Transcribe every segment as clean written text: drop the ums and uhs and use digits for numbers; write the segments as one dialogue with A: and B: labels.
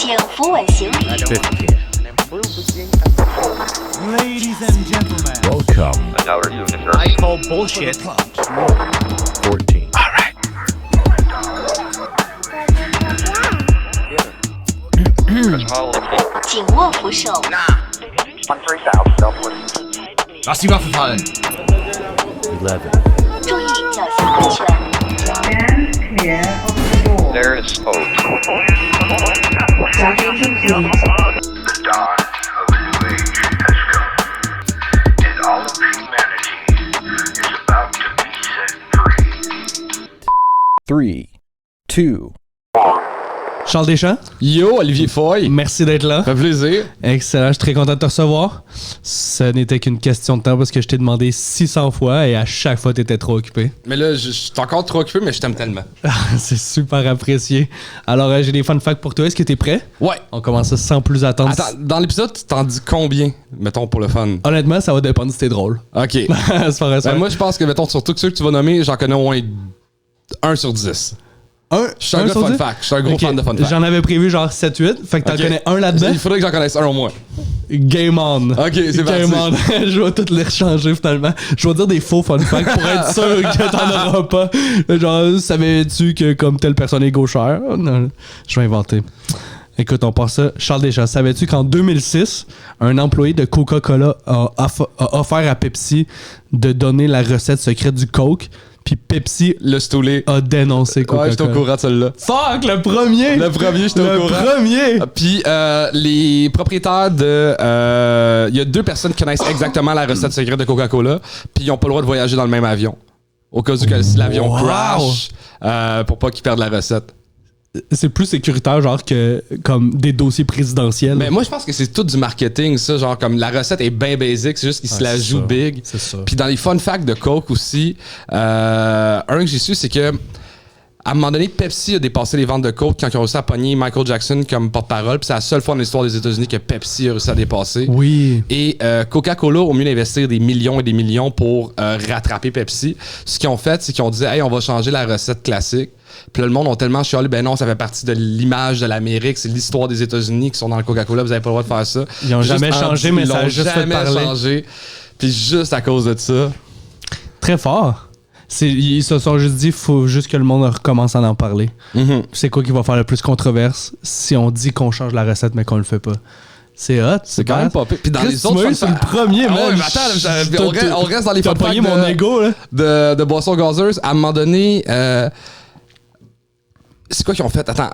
A: 请扶稳行李。
B: Ladies and gentlemen,
C: Welcome.
B: I call bullshit.
C: 14. All right.
A: 紧握扶手。
B: Lass die Waffe fallen.
C: 11.
A: 注意脚下安全。
D: Stand clear of the door.
E: There is hope.
D: Docking complete.
F: The dawn of a new age has come, and all of humanity is about to be set free.
C: 3, 2.
G: Charles Deschamps,
H: Yo, Olivier Foy.
G: merci d'être là.
H: Ça fait plaisir.
G: Excellent, je suis très content de te recevoir. Ce n'était qu'une question de temps parce que je t'ai demandé 600 fois et à chaque fois, t'étais trop occupé.
H: Mais là, je suis encore trop occupé, mais je t'aime tellement.
G: C'est super apprécié. Alors, j'ai des fun facts pour toi. Est-ce que t'es prêt?
H: Ouais.
G: On commence ça sans plus attendre.
H: Attends, dans l'épisode, tu t'en dis combien, mettons, pour le fun?
G: Honnêtement, ça va dépendre si t'es drôle.
H: OK.
G: C'est pas vrai, ça.
H: Moi, je pense que, mettons, sur tous ceux que tu vas nommer, j'en connais au moins 1 sur 10. Je suis un gars de fun fact. Je suis un gros fan de fun fact.
G: J'en avais prévu genre 7-8. Fait que t'en
H: Ok.
G: connais un là-dedans.
H: Il faudrait que j'en connaisse un au moins.
G: Game on.
H: Ok, c'est
G: Game
H: parti.
G: on. Je vais tout les rechanger finalement. Je vais dire des faux fun facts pour être sûr que t'en auras pas. Genre, savais-tu que comme telle personne est gauchère? Non, je vais inventer. Écoute, on passe ça. Charles Deschamps, savais-tu qu'en 2006, un employé de Coca-Cola a offert à Pepsi de donner la recette secrète du Coke, puis Pepsi
H: Le stoulé.
G: a dénoncé Coca-Cola.
H: Ouais, j'étais au courant de celle-là.
G: Fuck, le premier!
H: Le premier, j'étais au courant.
G: Le premier!
H: Puis les propriétaires de... Il y a 2 personnes qui connaissent exactement la recette secrète de Coca-Cola, puis ils n'ont pas le droit de voyager dans le même avion. Au cas où que si l'avion
G: Wow.
H: crash, pour pas qu'ils perdent la recette.
G: C'est plus sécuritaire, genre, que comme des dossiers présidentiels.
H: Mais moi, je pense que c'est tout du marketing, ça. Genre, comme la recette est bien basic, c'est juste qu'ils se la
G: c'est
H: jouent
G: ça.
H: big.
G: C'est ça.
H: Puis dans les fun facts de Coke aussi, un que j'ai su, c'est que à un moment donné, Pepsi a dépassé les ventes de Coke quand ils ont réussi à pogner Michael Jackson comme porte-parole. Puis c'est la seule fois dans l'histoire des États-Unis que Pepsi a réussi à dépasser.
G: Oui.
H: Et Coca-Cola, au mieux d'investir des millions et des millions pour rattraper Pepsi, ce qu'ils ont fait, c'est qu'ils ont dit « Hey, on va changer la recette classique ». Puis là, le monde ont tellement chialé, ben non, ça fait partie de l'image de l'Amérique, c'est l'histoire des États-Unis qui sont dans le Coca-Cola, vous avez pas le droit de faire ça.
G: Ils ont jamais changé, mais ça a juste fait
H: jamais
G: parler.
H: changé. Puis juste à cause de ça.
G: Très fort. Ils se sont juste dit, faut juste que le monde recommence à en parler. C'est quoi qui va faire le plus controverse si on dit qu'on change la recette, mais qu'on le fait pas? C'est hot.
H: C'est quand même pas pire. Puis dans
G: Chris,
H: les
G: tu
H: autres
G: m'as eu
H: fun
G: sur le
H: facts-
G: premier,
H: Ah
G: man.
H: ouais, mais attends, on reste dans les
G: T'as
H: fun
G: pogné
H: facts
G: mon ego, là.
H: de boissons gazeuses. À un moment donné, c'est quoi qu'ils ont fait? Attends,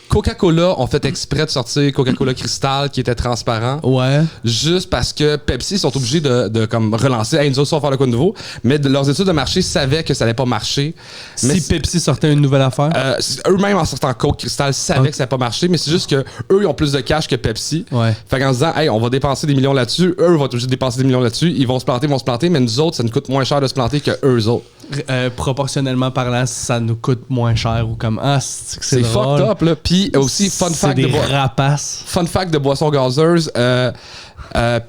H: Coca-Cola ont fait exprès de sortir Coca-Cola Cristal qui était transparent.
G: Ouais.
H: Juste parce que Pepsi sont obligés de comme relancer. Hey, nous autres, on va faire le quoi de nouveau. Mais leurs études de marché savaient que ça allait pas marcher. Mais
G: Si Pepsi sortait une nouvelle affaire.
H: eux-mêmes en sortant Coke Cristal savaient que ça n'allait pas marcher. Mais c'est juste que eux ils ont plus de cash que Pepsi.
G: Ouais.
H: Fait qu'en se disant, hey, on va dépenser des millions là-dessus. Eux vont être obligés de dépenser des millions là-dessus. Ils vont se planter. Mais nous autres, ça nous coûte moins cher de se planter que eux autres.
G: Proportionnellement parlant, ça nous coûte moins cher ou comme c'est drôle.
H: Fucked up, là. Puis aussi, fun
G: C'est
H: fact
G: des
H: de
G: rapaces.
H: Fun fact de boissons gazeuses,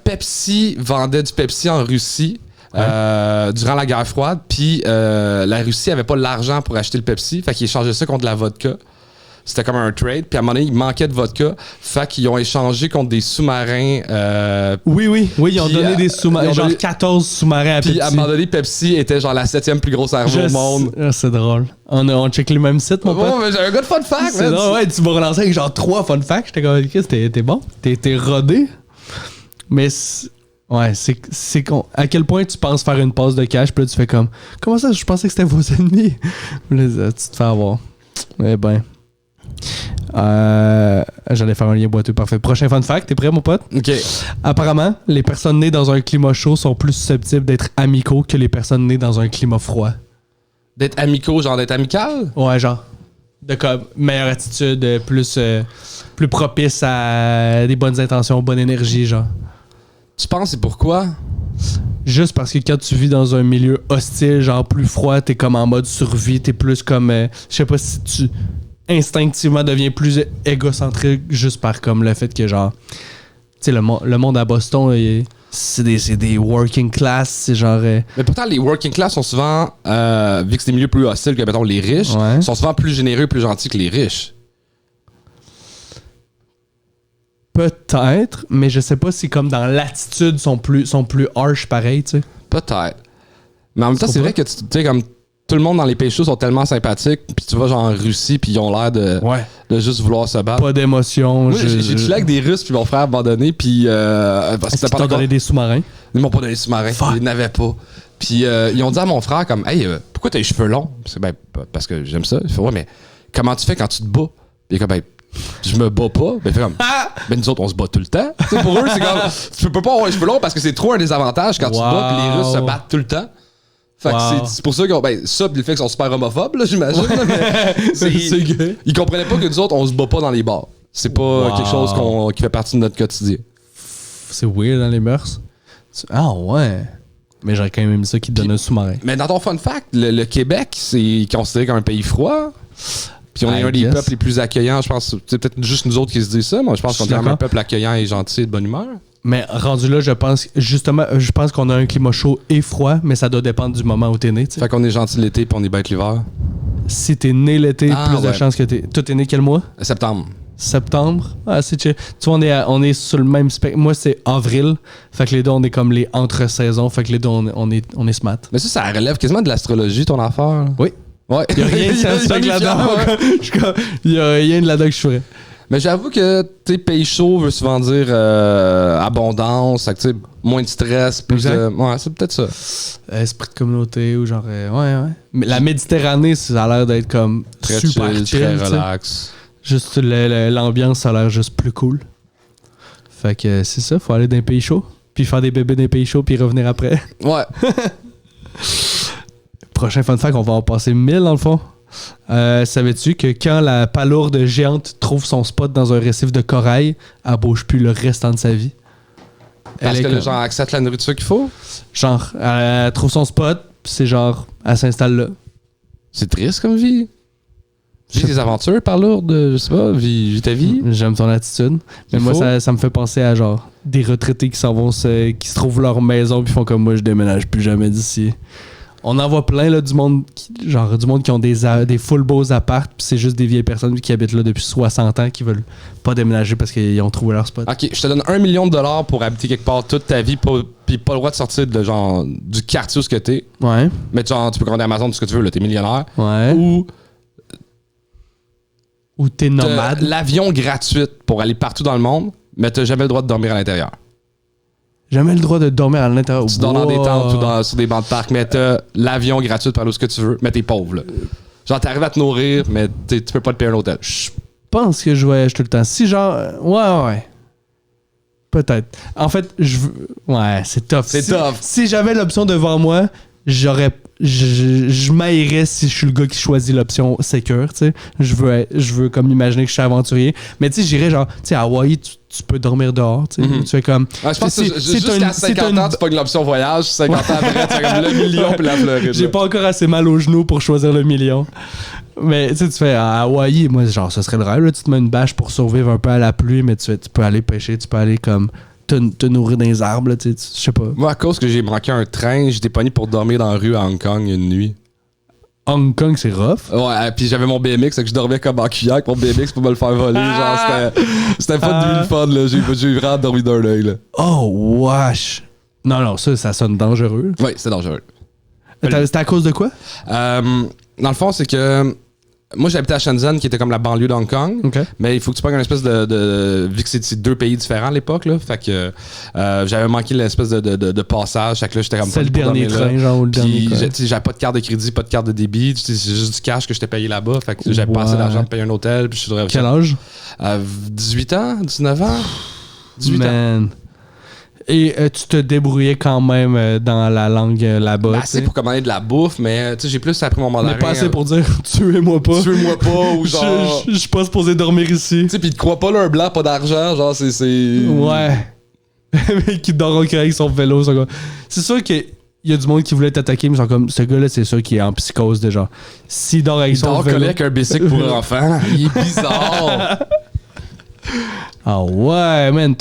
H: Pepsi vendait du Pepsi en Russie durant la guerre froide, puis la Russie avait pas l'argent pour acheter le Pepsi, fait qu'ils échangeaient ça contre de la vodka. C'était comme un trade, puis à un moment donné, il manquait de vodka, fait qu'ils ont échangé contre des sous-marins.
G: Oui, ils ont
H: puis,
G: donné des sous-marins,
H: ils ont
G: genre
H: donné-
G: 14 sous-marins à
H: Puis
G: Pepsi.
H: à un moment donné, Pepsi était genre la 7e plus grosse arme au monde.
G: C'est drôle. On check les mêmes sites, mon pote.
H: Ouais, mais j'ai un gars de fun fact,
G: C'est
H: man.
G: drôle, ouais, tu m'as relancé avec genre 3 fun facts. J'étais comme, Chris, t'es bon. T'es rodé. Mais ouais, c'est con. À quel point tu penses faire une passe de cash, puis là, tu fais comme, comment ça, je pensais que c'était vos ennemis. Puis là, tu te fais avoir. Eh ben. J'allais faire un lien boiteux, parfait. Prochain fun fact, t'es prêt, mon pote?
H: OK.
G: Apparemment, les personnes nées dans un climat chaud sont plus susceptibles d'être amicaux que les personnes nées dans un climat froid.
H: D'être amicaux, genre d'être amical?
G: Ouais, genre. De comme meilleure attitude, plus propice à des bonnes intentions, bonne énergie, genre.
H: Tu penses c'est pourquoi?
G: Juste parce que quand tu vis dans un milieu hostile, genre plus froid, t'es comme en mode survie, t'es plus comme. Je sais pas si tu instinctivement deviens plus égocentrique juste par comme le fait que genre. Tu sais, le monde à Boston, c'est des working class, c'est genre.
H: Mais pourtant, les working class sont souvent, vu que c'est des milieux plus hostiles que, mettons, les riches,
G: Ouais.
H: sont souvent plus généreux, plus gentils que les riches.
G: Peut-être, mais je sais pas si comme dans l'attitude sont plus harsh pareil, tu sais.
H: Peut-être. Mais en même temps,
G: Tu
H: c'est vrai
G: comprends?
H: que, tu sais, comme tout le monde dans les pays chauds sont tellement sympathiques, puis tu vas genre en Russie, puis ils ont l'air de juste vouloir se battre.
G: Pas d'émotion.
H: Moi, j'ai chillé avec des Russes, puis mon frère abandonné, puis... parce que
G: Est-ce
H: c'était
G: qu'ils t'ont donné des sous-marins?
H: Ils m'ont pas donné de sous-marin. Ils n'avaient pas. Puis ils ont dit à mon frère comme hey, pourquoi t'as les cheveux longs? C'est ben parce que j'aime ça. Il fait ouais, mais comment tu fais quand tu te bats? Puis il est comme ben je me bats pas. Ben il fait comme ben nous autres on se bat tout le temps. Tu sais, pour eux c'est comme tu peux pas avoir les cheveux longs parce que c'est trop un désavantage quand tu te bats puis les Russes se battent tout le temps. Fait que c'est pour ça que ça pis le fait qu'ils sont super homophobes là, j'imagine. Là, mais
G: C'est gay.
H: ils comprenaient pas que nous autres on se bat pas dans les bars. C'est pas quelque chose qui fait partie de notre quotidien.
G: C'est weird dans les mœurs. Ah ouais. Mais j'aurais quand même aimé ça qu'ils te donnent un sous-marin.
H: Mais dans ton fun fact, le Québec, c'est considéré comme un pays froid. Puis on est un des peuples les plus accueillants. Je pense c'est peut-être juste nous autres qui se disent ça. Moi, je pense qu'on est un peuple accueillant et gentil et de bonne humeur.
G: Mais rendu là, je pense qu'on a un climat chaud et froid, mais ça doit dépendre du moment où t'es né. T'sais.
H: Fait qu'on est gentil l'été puis on est bête l'hiver.
G: Si t'es né l'été, plus de chances que t'es. Toi, t'es né quel mois?
H: Septembre.
G: Septembre. Ah, c'est chill. Tu vois, on est sur le même spectre. Moi, c'est avril. Fait que les deux, on est comme les entre-saisons. Fait que les deux, on est smart.
H: Mais ça relève quasiment de l'astrologie, ton affaire. Là.
G: Oui.
H: Ouais.
G: Il y a rien de scientifique là-dedans. Il y a rien de là-dedans que je ferais.
H: Mais j'avoue que, tu sais, pays chaud veut souvent dire abondance, fait que, tu sais, moins de stress, plus de... Ouais, c'est peut-être ça.
G: Esprit de communauté ou genre... ouais. Mais la Méditerranée, ça a l'air d'être comme
H: Très
G: super
H: chill,
G: chill,
H: très
G: t'sais.
H: relax.
G: Juste l'ambiance, ça a l'air juste plus cool. Fait que c'est ça, faut aller dans un pays chaud, puis faire des bébés dans un pays chaud, puis revenir après.
H: Ouais.
G: Prochain fun fact, on va en passer 1000 dans le fond. Savais-tu que quand la palourde géante trouve son spot dans un récif de corail, elle bouge plus le restant de sa vie?
H: Parce que les gens acceptent la nourriture qu'il faut?
G: Genre, elle trouve son spot, puis c'est genre, elle s'installe là.
H: C'est triste comme vie. Vis des aventures par lourde, je sais pas, vis ta vie.
G: J'aime ton attitude. Mais moi, ça me fait penser à genre des retraités qui s'en vont, qui se trouvent leur maison puis font comme moi, je déménage plus jamais d'ici. On en voit plein là, du monde qui ont des full beaux apparts, puis c'est juste des vieilles personnes qui habitent là depuis 60 ans qui veulent pas déménager parce qu'ils ont trouvé leur spot.
H: Ok, je te donne $1 million pour habiter quelque part toute ta vie, puis pas le droit de sortir de genre du quartier où ce que t'es.
G: Ouais.
H: Mais genre, tu peux commander Amazon tout ce que tu veux, là, t'es millionnaire.
G: Ouais. Ou t'es nomade.
H: L'avion gratuit pour aller partout dans le monde, mais t'as jamais le droit de dormir à l'intérieur.
G: Jamais le droit de dormir à l'intérieur.
H: Tu dors dans des tentes ou sur des bancs de parc, mais t'as l'avion gratuit pour aller où ce que tu veux, mais t'es pauvre, là. Genre, t'arrives à te nourrir, mais tu peux pas te payer un hôtel.
G: Je pense que je voyage tout le temps. Si genre... Ouais. Peut-être. En fait, ouais, c'est tough.
H: C'est tough.
G: Si j'avais l'option devant moi, je m'aillerais si je suis le gars qui choisit l'option sécure, tu sais. Je veux comme imaginer que je suis aventurier. Mais tu sais, j'irais genre, tu sais, à Hawaï, tu peux dormir dehors, tu sais. Tu fais comme...
H: Ah, je pense que jusqu'à 50 ans, tu pognes l'option voyage. 50 ans après, tu as comme le million puis la Floride.
G: J'ai pas encore assez mal aux genoux pour choisir le million. Mais tu sais, tu fais à Hawaï, moi, genre, ce serait le rêve, là. Tu te mets une bâche pour survivre un peu à la pluie, mais tu peux aller pêcher, tu peux aller comme... te nourrir dans les arbres, tu sais, je sais pas.
H: Moi, à cause que j'ai manqué un train, j'étais pogné pour dormir dans la rue à Hong Kong une nuit.
G: Hong Kong, c'est rough.
H: Ouais, puis j'avais mon BMX, c'est que je dormais comme en cuillère avec mon BMX pour me le faire voler. Genre, c'était pas de nuit le fun, là. J'ai vraiment dormi d'un œil, là.
G: Oh, wesh. Non, ça sonne dangereux.
H: Oui, c'est dangereux.
G: C'était à cause de quoi?
H: Dans le fond, c'est que moi, j'habitais à Shenzhen, qui était comme la banlieue d'Hong Kong.
G: Okay.
H: Mais il faut que tu prennes une espèce de vu que c'est deux pays différents à l'époque, là. Fait que j'avais manqué l'espèce de passage. Fait que là, j'étais comme
G: c'est le dernier train,
H: là.
G: genre, ou le dernier train.
H: J'avais pas de carte de crédit, pas de carte de débit. C'est juste du cash que j'étais payé là-bas. Fait que j'avais pas assez d'argent pour payer un hôtel. Puis je suis
G: Quel âge?
H: 18 ans? 19 ans? 18 ans.
G: Et tu te débrouillais quand même dans la langue là-bas.
H: Ben, assez pour commander de la bouffe, mais j'ai plus appris mon mandarin.
G: Mais pas assez pour dire tuez-moi pas.
H: Tuez-moi pas, ou genre.
G: Je suis pas supposé dormir ici.
H: Tu sais, pis ils te croient pas, là, un blanc, pas d'argent, genre, c'est.
G: Ouais. Mais qui dort avec son vélo. C'est sûr qu'il y a du monde qui voulait t'attaquer, mais ils sont comme, ce gars-là, c'est sûr qu'il est en psychose déjà. S'il dort avec son vélo.
H: Il avec un bicycle pour enfants. Il est bizarre.
G: Ah ouais, man,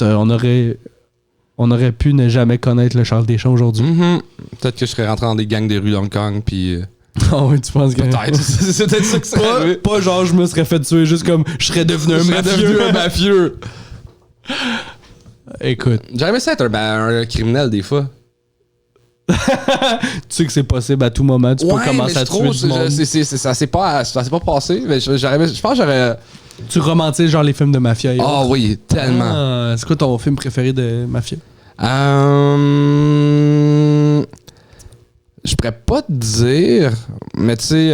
G: on aurait pu ne jamais connaître le Charles Deschamps aujourd'hui.
H: Peut-être que je serais rentré dans des gangs des rues d'Hong Kong, puis.
G: Ah oui, tu penses que.
H: Peut-être. C'est peut-être ça que ça
G: pas genre, je me serais fait tuer, juste comme je serais devenu un mafieux. Écoute,
H: J'aurais aimé ça être un criminel des fois.
G: tu sais que c'est possible à tout moment. Tu peux commencer à tuer du monde.
H: Ça s'est pas passé. Mais je pense que j'aurais.
G: Tu romantises genre les films de mafia. et
H: Ah
G: autres.
H: oui, tellement.
G: Ah, c'est quoi ton film préféré de mafia?
H: Je pourrais pas te dire, mais tu sais,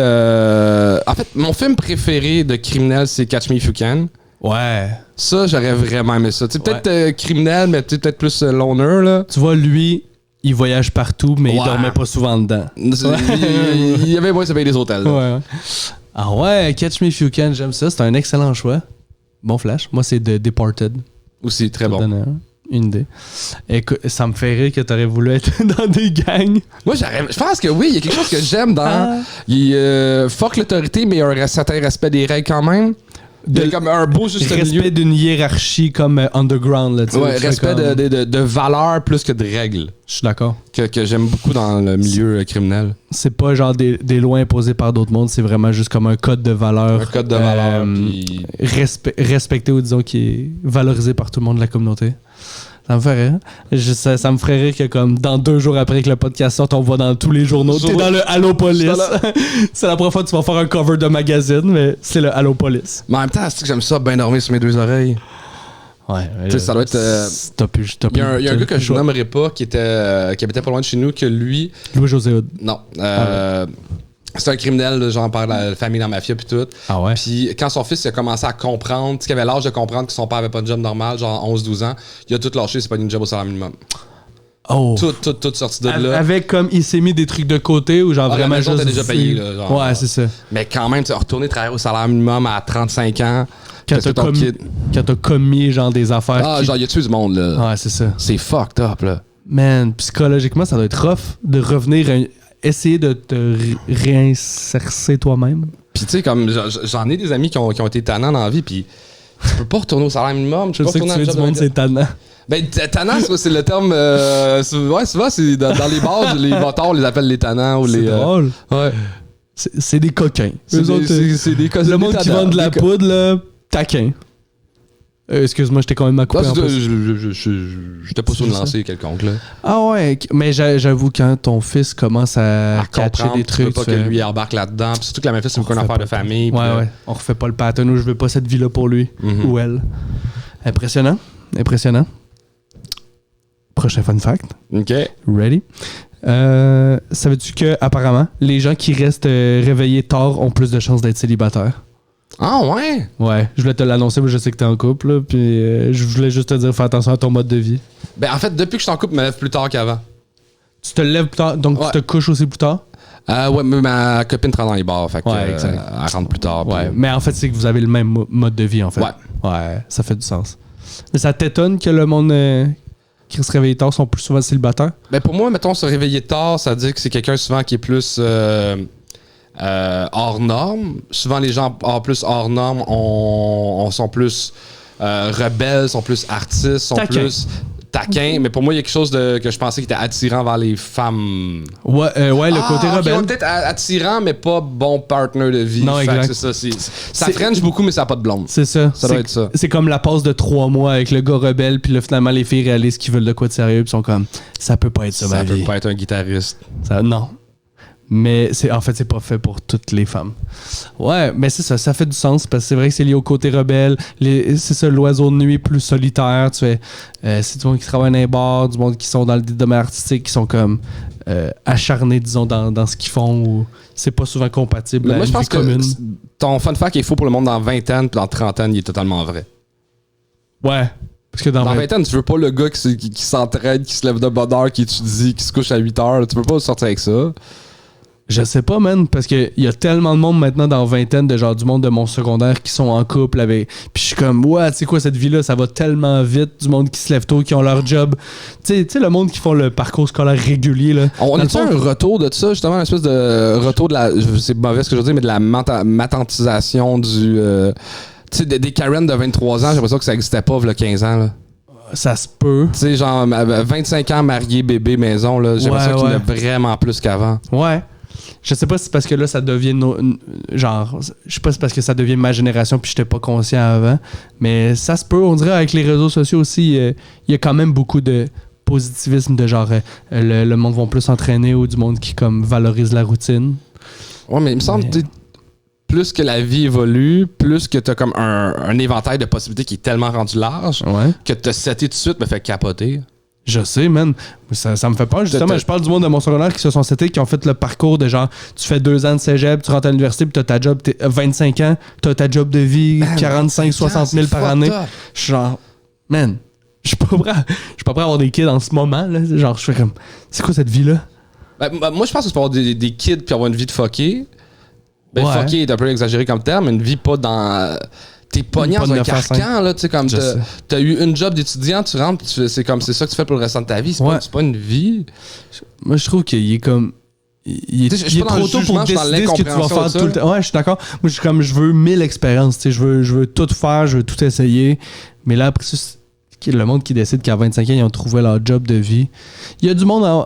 H: en fait, mon film préféré de criminel, c'est Catch Me If You Can.
G: Ouais.
H: Ça, j'aurais vraiment aimé ça. Tu sais, peut-être criminel, mais peut-être plus loner, là.
G: Tu vois, lui, il voyage partout, mais il
H: Ouais.
G: dormait pas souvent dedans.
H: Il y avait moyen de se payer des hôtels. là.
G: Ouais. Ah ouais, Catch Me If You Can, j'aime ça. C'est un excellent choix. Bon flash. Moi, c'est The Departed.
H: Aussi, très
G: Ça te
H: bon.
G: donne une idée. Écoute, ça me fait rire que t'aurais voulu être dans des gangs.
H: Moi, je pense que oui, il y a quelque chose que j'aime dans. Fuck l'autorité, mais il y a un certain respect des règles quand même. Il y a comme un beau juste milieu.
G: Respect d'une hiérarchie comme underground. Là, tu sais,
H: Ouais,
G: tu fais
H: respect
G: comme-
H: de valeurs plus que de règles.
G: Je suis d'accord.
H: Que j'aime beaucoup dans le milieu criminel.
G: C'est pas genre des lois imposées par d'autres mondes, c'est vraiment juste comme un code de valeur.
H: Un code de valeur. Puis-
G: Respecté ou disons qui est valorisé par tout le monde de la communauté. Ça me fait rire. Ça me ferait rire que comme dans 2 jours après que le podcast sorte, on voit dans tous les journaux. T'es dans le Allo Police. C'est la première fois que tu vas faire un cover de magazine, mais c'est le Allo Police.
H: Mais en même temps, c'est que j'aime ça bien dormir sur mes 2 oreilles.
G: Ouais.
H: Tu sais, ça doit être. Il y a un gars que je nommerai pas qui habitait pas loin de chez nous que lui.
G: Louis-José Hood.
H: Non. C'est un criminel, là, genre par la famille dans la mafia puis tout.
G: Ah ouais?
H: Puis quand son fils il a commencé à comprendre, tu sais, qu'il avait l'âge de comprendre que son père avait pas de job normal, genre 11-12 ans, il a tout lâché, c'est pas une job au salaire minimum.
G: Oh.
H: Tout sorti de là.
G: Avec comme il s'est mis des trucs de côté ou genre
H: Ah, la
G: vraiment
H: maison
G: juste.
H: t'as déjà payé, là, genre.
G: Ouais, c'est ça.
H: Mais quand même, tu sais, retourner travailler au salaire minimum à 35 ans.
G: Quand
H: parce que
G: t'as
H: ton
G: commis,
H: kid-
G: quand t'as commis genre des affaires.
H: Ah,
G: qui-
H: genre, il a tué du monde, là.
G: Ouais, c'est ça.
H: C'est fucked up, là.
G: Man, psychologiquement, ça doit être rough de revenir, essayer de te réinsercer toi-même.
H: Puis tu sais, comme j'en ai des amis qui ont été tannants dans la vie, puis tu peux pas retourner au salaire minimum. Tu
G: Je
H: peux pas
G: sais que
H: retourner
G: tu
H: à
G: fais
H: un
G: du
H: job
G: monde,
H: de-
G: c'est tannant.
H: Ben, tannant, c'est le terme. Ouais, souvent, c'est dans les bars, les bâtards, on les appelle les tannants ou
G: C'est
H: les.
G: drôle.
H: Ouais.
G: C'est des coquins.
H: C'est
G: Eux
H: des-
G: autres,
H: c'est des
G: le monde qui vend de la poudre, là, taquin. Excuse-moi, j'étais quand même à couper en plus.
H: J'étais pas sur une lancée quelconque, là.
G: Ah ouais, mais j'avoue, quand ton fils commence à catcher
H: comprendre,
G: des
H: tu veux
G: trucs,
H: pas
G: tu
H: que
G: fais-
H: lui embarque là-dedans. Puis surtout que la Memphis, c'est beaucoup une
G: refait
H: affaire
G: pas
H: de famille. puis
G: Ouais,
H: là-
G: ouais. On refait pas le pattern où je veux pas cette vie-là pour lui
H: Mhm.
G: ou elle. Impressionnant. Impressionnant. Prochain fun fact.
H: OK.
G: Ready? Savais-tu que, apparemment, les gens qui restent réveillés tard ont plus de chances d'être célibataires?
H: Ah, ouais.
G: Ouais, je voulais te l'annoncer, mais je sais que t'es en couple, là, puis je voulais juste te dire, fais attention à ton mode de vie.
H: Ben, en fait, depuis que je suis en couple, je me lève plus tard qu'avant.
G: Tu te lèves plus tard, donc
H: Ouais.
G: tu te couches aussi plus tard?
H: Ouais, mais ma copine travaille dans les bars, fait que,
G: Ouais, exact.
H: elle rentre plus tard.
G: Ouais,
H: puis-
G: mais en fait, c'est que vous avez le même mode de vie, en fait.
H: Ouais.
G: Ouais, ça fait du sens. Mais ça t'étonne que le monde qui se réveille tard sont plus souvent célibataires?
H: Ben pour moi, mettons, se réveiller tard, ça veut dire que c'est quelqu'un souvent qui est plus hors norme. Souvent, les gens plus hors norme sont plus rebelles, sont plus artistes, sont
G: Taquins.
H: plus taquins. Mais pour moi, il y a quelque chose que je pensais qui était attirant vers les femmes.
G: Ouais, le côté
H: ok,
G: rebelle.
H: ouais, peut-être attirant, mais pas bon partner de vie.
G: Non,
H: Fait que
G: exact.
H: c'est ça. Ça
G: C'est-
H: french beaucoup, mais ça n'a pas de blonde.
G: C'est ça.
H: Ça doit être ça.
G: C'est comme la passe de 3 mois avec le gars rebelle, puis là, finalement, les filles réalisent qu'ils veulent de quoi de sérieux, puis sont comme, ça peut pas être ça,
H: Ça
G: ma
H: peut
G: vie.
H: pas être un guitariste.
G: Non. Mais en fait, c'est pas fait pour toutes les femmes. Ouais, mais c'est ça fait du sens, parce que c'est vrai que c'est lié au côté rebelle. C'est ça, l'oiseau de nuit plus solitaire. Tu fais, c'est du monde qui travaille dans les bars, du monde qui sont dans le domaine artistique, qui sont comme acharnés, disons, dans ce qu'ils font, ou c'est pas souvent compatible
H: Mais
G: à
H: moi, je
G: une
H: pense
G: vie
H: que
G: commune.
H: ton fun fact est faux pour le monde dans 20 ans, puis dans 30 ans, il est totalement vrai.
G: Ouais. Parce que dans
H: Dans
G: 20
H: 20 ans, tu veux pas le gars qui s'entraîne, qui se lève de bonne heure, qui étudie, qui se couche à 8 heures. Tu peux pas sortir avec ça.
G: Je sais pas, man, parce qu'il y a tellement de monde maintenant dans vingtaine de genre du monde de mon secondaire qui sont en couple avec. Puis je suis comme, ouais, tu sais quoi, cette vie-là, ça va tellement vite. Du monde qui se lève tôt, qui ont leur job. Tu sais, le monde qui font le parcours scolaire régulier, là.
H: On
G: Dans le
H: a-tu
G: fond,
H: un retour de ça, justement, une espèce de retour de la. C'est mauvais ce que je veux dire, mais de la matantisation du. Tu sais, des Karen de 23 ans, j'ai l'impression que ça existait pas, il y a 15 ans, là.
G: ça se peut.
H: Tu sais, genre, 25 ans, marié, bébé, maison, là, j'ai
G: Ouais,
H: l'impression qu'il y en a
G: ouais.
H: vraiment plus qu'avant.
G: Ouais. Je sais pas si c'est parce que là, ça devient... genre, je sais pas si c'est parce que ça devient ma génération puis j'étais pas conscient avant. Mais ça se peut, on dirait, avec les réseaux sociaux aussi, il y a quand même beaucoup de positivisme de genre le monde va plus s'entraîner ou du monde qui comme valorise la routine.
H: Ouais, mais il me semble que plus que la vie évolue, plus que t'as comme un éventail de possibilités qui est tellement rendu large que t'as seté tout de suite me fait capoter.
G: Je sais, man. Ça me fait peur, justement. Je parle du monde de mon secondaire qui se sont setés, qui ont fait le parcours de genre, tu fais 2 ans de cégep, tu rentres à l'université, puis t'as ta job, t'es 25 ans, t'as ta job de vie, 45-60 000 par année. Je suis genre, man, je suis pas prêt à avoir des kids en ce moment, là. Genre, je fais comme, c'est quoi cette vie-là?
H: Moi, je pense que c'est pour avoir des kids puis avoir une vie de fucké. Ben, fucké est un peu exagéré comme terme, mais une vie pas dans... T'es pogné dans un carcan, là, tu sais, comme t'as eu une job d'étudiant, tu rentres, c'est ça que tu fais pour le restant de ta vie, c'est pas une vie.
G: Moi, je trouve qu'il est comme... Il est trop tôt pour décider ce que tu vas faire tout le temps. Ouais, je suis d'accord. Moi, je veux 1000 expériences, tu sais, je veux tout faire, je veux tout essayer. Mais là, après ça, le monde qui décide qu'à 25 ans, ils ont trouvé leur job de vie. Il y a du monde...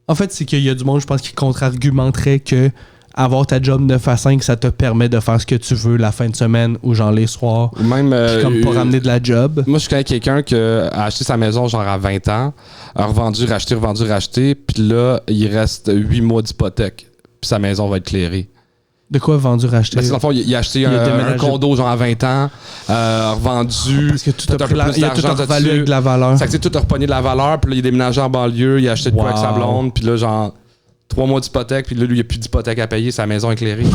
G: En fait, c'est qu'il y a du monde, je pense, qui contre-argumenterait que avoir ta job 9 à 5, ça te permet de faire ce que tu veux la fin de semaine ou genre les soirs.
H: Même
G: comme pas ramener de la job.
H: Moi, je connais quelqu'un qui a acheté sa maison genre à 20 ans, a revendu, racheté, puis là, il reste 8 mois d'hypothèque, puis sa maison va être clairée.
G: De quoi vendu, racheter?
H: Dans le fond, il a acheté un condo genre à 20 ans, revendu.
G: Parce que tout a pris il a tout revalu avec de la valeur.
H: Ça fait que tout a repogné de la valeur, puis là, il a déménagé en banlieue, il a acheté de quoi avec sa blonde, puis là, genre 3 mois d'hypothèque, puis là, lui, il n'y a plus d'hypothèque à payer, sa maison éclairée.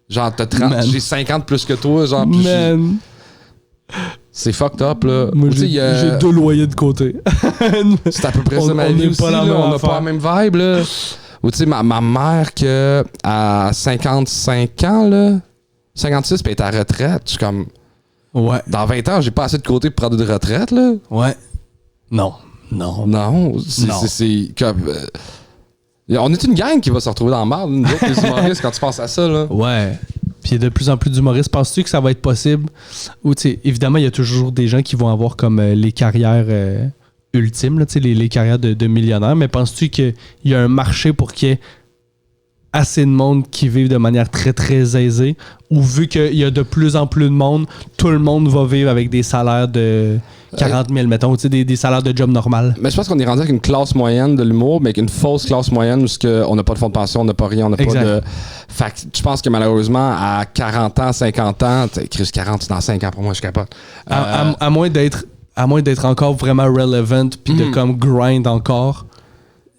H: Genre, t'as 30, j'ai 50 plus que toi, genre, puis c'est fucked up, là.
G: Moi, j'ai 2 loyers de côté.
H: C'est à peu près ça, ma vie aussi, là, on n'a pas la même vibe, là. Ou tu sais, ma mère, que à 55 ans, là, 56, puis elle est à retraite, je suis comme...
G: Ouais.
H: Dans 20 ans, j'ai pas assez de côté pour prendre de retraite, là.
G: Ouais. Non.
H: C'est comme... on est une gang qui va se retrouver dans la merde, nous autres, les humoristes, quand tu penses à ça, là. Ouais.
G: Puis il y a de plus en plus d'humoristes. Penses-tu que ça va être possible? Ou tu sais, évidemment, il y a toujours des gens qui vont avoir comme les carrières ultimes, là, les carrières de millionnaires, mais penses-tu qu'il y a un marché pour qu'il y ait assez de monde qui vivent de manière très, très aisée? Ou vu qu'il y a de plus en plus de monde, tout le monde va vivre avec des salaires de 40 000, mettons, des salaires de job normal?
H: Mais je pense qu'on est rendu avec une classe moyenne de l'humour, mais avec une fausse classe moyenne où on n'a pas de fonds de pension, on n'a pas rien, on n'a pas de... Fait que je pense que malheureusement, à 40 ans, 50 ans, Chris 40, c'est dans 5 ans pour moi, je suis capable.
G: À moins d'être encore vraiment relevant puis de comme grind encore,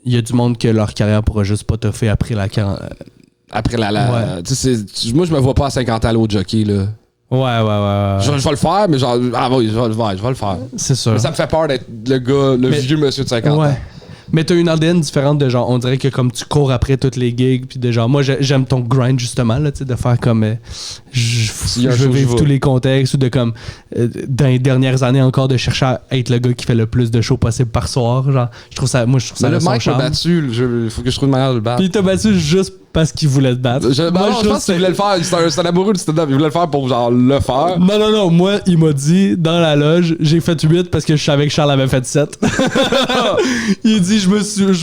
G: il y a du monde que leur carrière pourra juste pas toffer après la carrière.
H: Après la moi, je me vois pas à 50 ans aller au jockey, là.
G: Ouais.
H: Je vais le faire, mais genre, oui, je vais le faire.
G: C'est sûr.
H: Mais ça me fait peur d'être le vieux monsieur de 50 ans.
G: Mais t'as une ADN différente de genre, on dirait que comme tu cours après toutes les gigs, puis de genre, moi j'aime ton grind justement, là, tu sais, de faire comme, je veux vivre tous les contextes, ou de comme, dans les dernières années encore, de chercher à être le gars qui fait le plus de shows possible par soir, genre, je trouve ça
H: mais le mec m'a battu, il faut que je trouve une manière de le battre.
G: Puis il t'a battu juste parce qu'il voulait te battre.
H: Je pense qu'il voulait le faire, c'est un amoureux du stand-up, il voulait le faire pour genre le faire.
G: Non, moi, il m'a dit, dans la loge, j'ai fait 8 parce que je savais que Charles avait fait 7. Il dit, je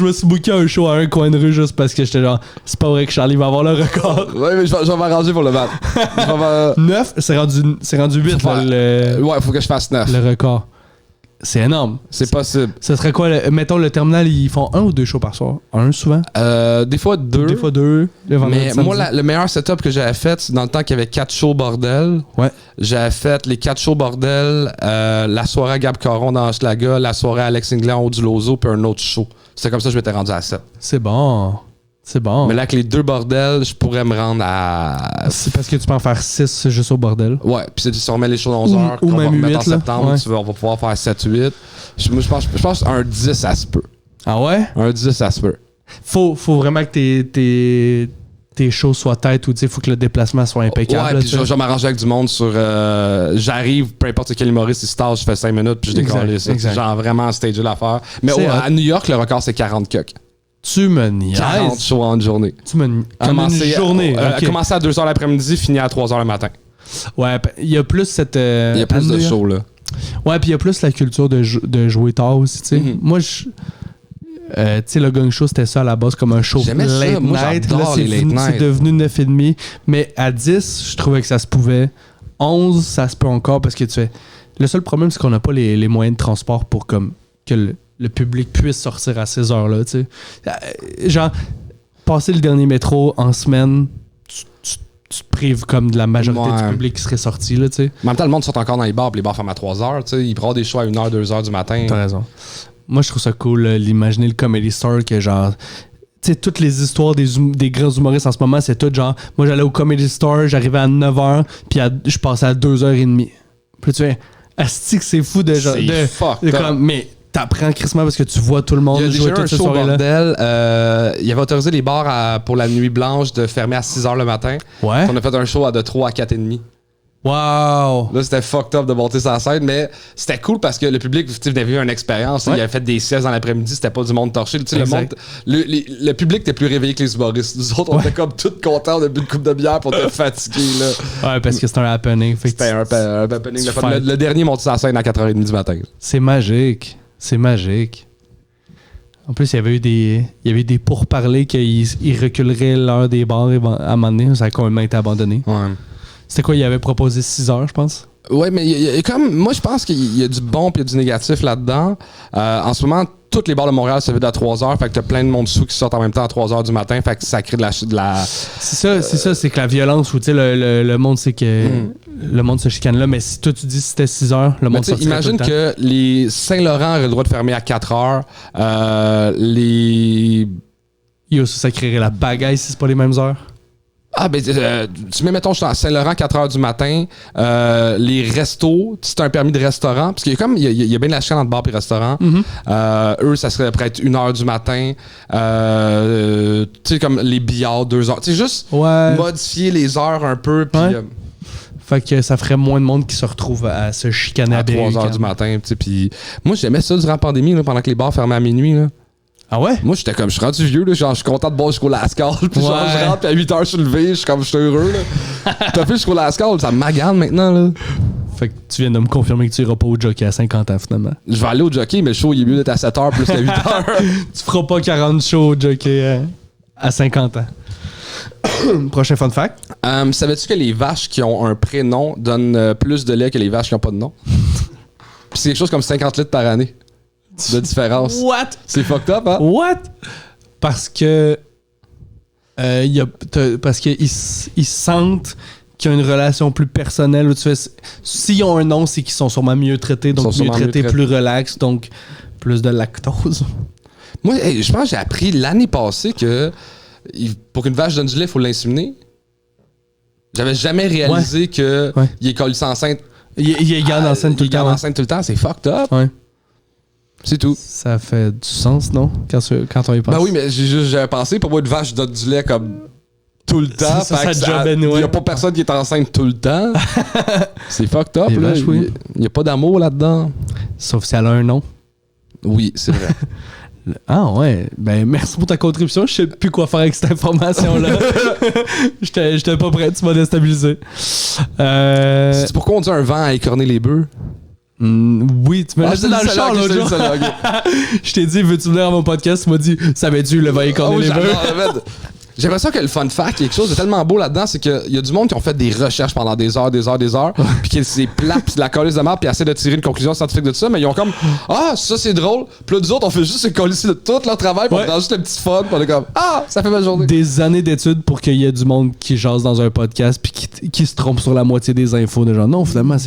G: me suis booké un show à un coin de rue juste parce que j'étais genre, c'est pas vrai que Charlie va avoir le record.
H: Ouais, mais je vais m'arranger pour le battre.
G: 9, c'est rendu 8,
H: ouais, faut que je fasse 9.
G: Le record. C'est énorme.
H: C'est possible.
G: Ce serait quoi, mettons, le terminal, ils font 1 ou 2 shows par soir? 1 souvent?
H: Des fois 2.
G: Des fois 2.
H: Mais moi, le meilleur setup que j'avais fait, c'est dans le temps qu'il y avait 4 shows bordel.
G: Ouais.
H: J'avais fait les 4 shows bordel, la soirée à Gab Caron dans Hochelaga, la soirée à Alex Inglé en haut du Lozo, puis un autre show. C'était comme ça que je m'étais rendu à 7.
G: C'est bon.
H: Mais là, avec les 2 bordels, je pourrais me rendre à...
G: C'est parce que tu peux en faire 6 juste au bordel.
H: Ouais, puis si on remet les shows dans 11 heures,
G: ou
H: qu'on va
G: même
H: remettre
G: 8,
H: en septembre,
G: ouais.
H: on va pouvoir faire 7-8. Je pense un 10, ça se peut.
G: Ah ouais?
H: Un 10, ça se peut.
G: Faut vraiment que tes shows soient têtes ou il faut que le déplacement soit impeccable.
H: Ouais, puis je vais m'arranger avec du monde sur... j'arrive, peu importe quel humoriste il stage, je fais 5 minutes, puis je décolle ça. Genre vraiment stage l'affaire. Mais à New York, le record, c'est 40 cucks.
G: Tu me niaises.
H: 40 shows en une journée.
G: Comme une journée.
H: Commencer à 2h l'après-midi, finir à 3h le matin.
G: Ouais, il y a plus cette...
H: il y a plus de shows, là.
G: Ouais, puis il y a plus la culture de jouer tard aussi, tu sais. Moi, sais, le Gang Show, c'était ça à la base, comme un show
H: J'aimais ça.
G: late
H: Moi,
G: night.
H: j'adore
G: Là, c'est
H: les late
G: devenu- c'est
H: night.
G: devenu 9,5. Mais à 10, je trouvais que ça se pouvait. 11, ça se peut encore parce que tu fais. Le seul problème, c'est qu'on n'a pas les moyens de transport pour comme que le public puisse sortir à ces heures-là. Tu sais. Genre, passer le dernier métro en semaine, tu te prives comme de la majorité
H: Ouais.
G: du public qui serait sorti. Là, tu sais.
H: En même temps, le monde sort encore dans les bars, puis les bars ferment à 3 heures. Tu sais, ils prennent des shows à 1h, 2h du matin.
G: T'as raison. Moi, je trouve ça cool, l'imaginer le Comedy Store, que genre. Tu sais, toutes les histoires des grands humoristes en ce moment, c'est tout genre. Moi, j'allais au Comedy Store, j'arrivais à 9h, puis je passais à 2h30. Puis tu fais. Asti que c'est fou de genre.
H: C'est fucked
G: de
H: up.
G: comme, mais t'apprends crissement parce que tu vois tout le monde
H: Il y a
G: jouer
H: déjà eu un
G: toute cette
H: show
G: soirée-là.
H: bordel. Il avait autorisé les bars pour la nuit blanche de fermer à 6h le matin.
G: Ouais.
H: On a fait un show de 3 à 4h30.
G: Wow!
H: Là, c'était fucked up de monter sur la scène, mais c'était cool parce que le public, tu sais, venait vivre une expérience.
G: Ouais.
H: Il avait fait des siestes dans l'après-midi, c'était pas du monde torché. Tu sais,
G: Exact.
H: le public était plus réveillé que les humoristes. Nous autres, on était comme tous contents, on a bu une coupe de bière, puis on était fatigués. Là.
G: Ouais, parce que c'est un happening. Fait que
H: C'était un happening.
G: tu
H: Le,
G: fais-
H: le dernier monté sur la scène à 4h30 du matin.
G: c'est magique. C'est magique. En plus, il y avait eu des pourparlers qu'ils reculeraient l'heure des bars à un moment donné. Ça a complètement été abandonné.
H: Ouais.
G: C'était quoi? Il avait proposé 6 heures, je pense.
H: Ouais, mais il y a comme moi, je pense qu'il y a du bon puis il y a du négatif là-dedans. En ce moment, toutes les bars de Montréal se vident à 3h. Fait que t'as plein de monde sous qui sortent en même temps à 3h du matin. Fait que ça crée de la...
G: C'est ça, c'est que la violence où tu sais, le monde, c'est que le monde se chicane là. Mais si toi, tu dis que c'était 6 heures, le
H: Mais
G: monde
H: tu sais,
G: sortirait
H: imagine
G: tout le temps.
H: que les Saint-Laurent auraient le droit de fermer à 4h. Les...
G: Yo, ça créerait la bagaille si c'est pas les mêmes heures.
H: Ah, ben, tu mets, mettons, je suis à Saint-Laurent, 4h du matin. Les restos, si t'as un permis de restaurant, parce qu'il y a comme, il y a bien de la chaîne entre bar et restaurant. Eux, ça serait peut-être 1h du matin. Tu sais, comme les billards, 2h. Tu sais, juste
G: Ouais.
H: modifier les heures un peu, puis
G: Ouais. Fait que ça ferait moins de monde qui se retrouve à se chicaner
H: à
G: à
H: 3h du matin. Tu sais, puis moi, j'aimais ça durant la pandémie, là, pendant que les bars fermaient à minuit. Là.
G: Ah ouais?
H: Moi, j'étais comme, je suis rendu vieux, là, genre, je suis content de boire jusqu'au Lascaux. Puis genre,
G: Ouais.
H: je rentre, puis à 8h, je suis levé, je suis comme, je suis heureux, là. T'as fait jusqu'au Lascaux, ça me magane maintenant, là.
G: Fait que tu viens de me confirmer que tu iras pas au jockey à 50 ans finalement.
H: Je vais aller au jockey, mais le show, il est mieux d'être à 7h plus qu'à 8h.
G: Tu feras pas 40 shows au jockey à 50 ans. Prochain fun fact.
H: Savais-tu que les vaches qui ont un prénom donnent plus de lait que les vaches qui n'ont pas de nom? Puis c'est quelque chose comme 50 litres par année de différence.
G: What?
H: C'est fucked up, hein?
G: What? Parce que parce qu'ils sentent qu'il y a une relation plus personnelle où tu fais s'ils ont un nom, c'est qu'ils sont sûrement mieux traités, donc
H: Ils sont
G: mieux
H: sûrement mieux
G: traités,
H: traités.
G: plus relax, donc plus de lactose.
H: Moi, je pense que j'ai appris l'année passée que pour qu'une vache donne du lait, il faut l'inséminer. J'avais jamais réalisé que
G: Ouais.
H: il est collé enceinte.
G: Il garde enceinte tout le
H: Il garde
G: temps.
H: enceinte tout le temps, c'est fucked up.
G: Ouais.
H: C'est tout.
G: Ça fait du sens, non? Quand on y pense.
H: Ben oui, mais j'avais pensé, pour moi, une vache donne du lait comme tout le temps.
G: Ça,
H: fait que
G: ça job anyway.
H: il n'y a pas personne qui est enceinte tout le temps. C'est fucked up.
G: Les
H: là.
G: vaches, oui.
H: Il n'y a pas d'amour là-dedans.
G: Sauf si elle a un nom.
H: Oui, c'est vrai.
G: Ah ouais, ben merci pour ta contribution. Je sais plus quoi faire avec cette information-là. J'étais pas prêt, tu m'as déstabilisé.
H: C'est pourquoi on dit un vent à écorner les bœufs?
G: Oui, tu m'as dit dans le char l'autre jour. Je t'ai dit, veux-tu venir à mon podcast? Tu m'as dit, savais-tu, le va écorner les bœufs.
H: J'ai l'impression que le fun fact, quelque chose de tellement beau là-dedans, c'est qu'il y a du monde qui ont fait des recherches pendant des heures, puis qui c'est plat, puis de la colisse de merde, puis essaient de tirer une conclusion scientifique de tout ça, mais ils ont comme ça c'est drôle, puis là nous autres on fait juste se coller de tout leur travail, puis on prend juste un petit fun, puis on est comme ça fait ma journée.
G: Des années d'études pour qu'il y ait du monde qui jase dans un podcast puis qui se trompe sur la moitié des infos de genre non, finalement